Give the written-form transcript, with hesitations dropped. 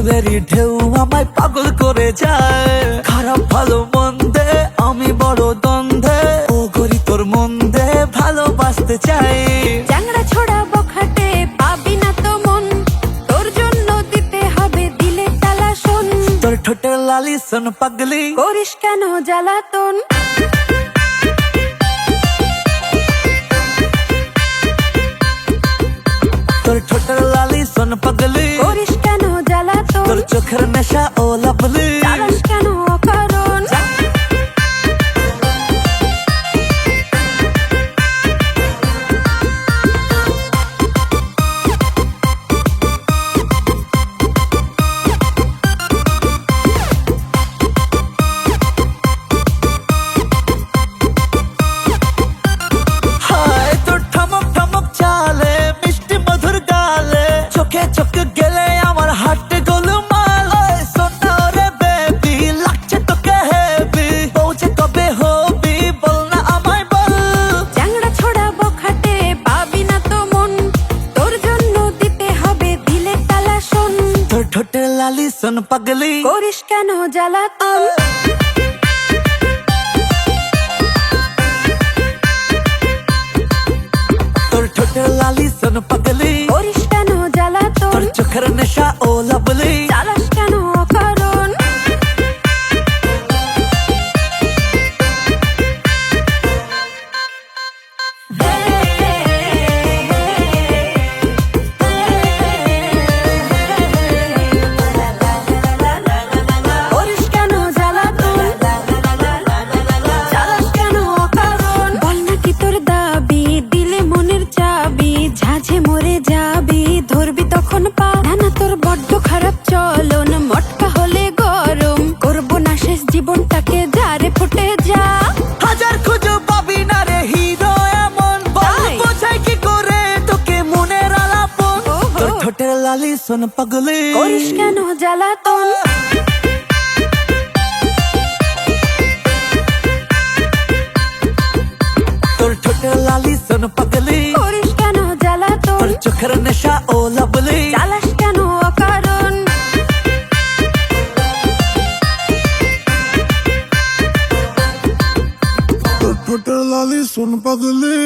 ফুলেরই ঢেউ আমায় পাগল করে যায়। খারাপ ভালো মন্দে আমি বড় দ্বন্দ্বে, ও গরি তোর মন্দে ভালোবাসতে চাই। চ্যাংড়া ছোড়া বখাটে পাবি না তো মন, তোর জন্য দিতে হবে দিলে তালা শোন। তোর ঠোঁটের লালি শোন পাগলি, করিস কেন জ্বালাতন। তোর ঠোঁটের লালি শোন পাগলি, করিস কেন জ্বালাতন। তোর চোখের নেশা ও লাভলি। চালাস কেন অকারণ। হায় তোর ঠমক ঠমক চালে, মিষ্টি মধুর গালে, চোখে চোখে গেলে আমার হার্ট গোলমাল। ওই সোনা রে বেবি লাগছে তোকে হেভি, পৌঁছে কবে হবি বল না আমায় বল। চ্যাংড়া ছোড়া বখাটে পাবি না তো মন, তোর জন্য দিতে হবে দিলে তালা শোন। তোর ঠোঁটের লালি শোন পাগলি, করিস কেন জ্বালাতন। তোর ঠোঁটের লালি শোন পাগলি, করিস কেন জ্বালাতন। তোর চোখের নেশা ও লাভলি। চালাস কেন অকারণ। করিস কেন জ্বালাতন। চালাস কেন অকারণ। বল নাকি তোর দাবি, দিলে মনের চাবি, ঝাঁঝে মরে যাবি, ধরবি তখন পা। না না তোর বড্ড খারাপ চলন, মটকা হলে গরম, করবো না শেষ জীবনটাকে যারে ফুটে যা। হাজার খুঁজো পাবি না রে হিরো এমন, বল তাই? বোঝাই কি করে তোকে মনের আলাপন। ওহো। তোর ঠোঁটের লালি শোন পাগলি, করিস কেন জ্বালাতন। তোর ঠোঁটের লালি শোন পাগলি, করিস কেন জ্বালাতন। তোর চোখের নেশা ও লাভলি। চালাস কেন অকারণ। তোর ঠোঁটের লালি শোন পাগলি।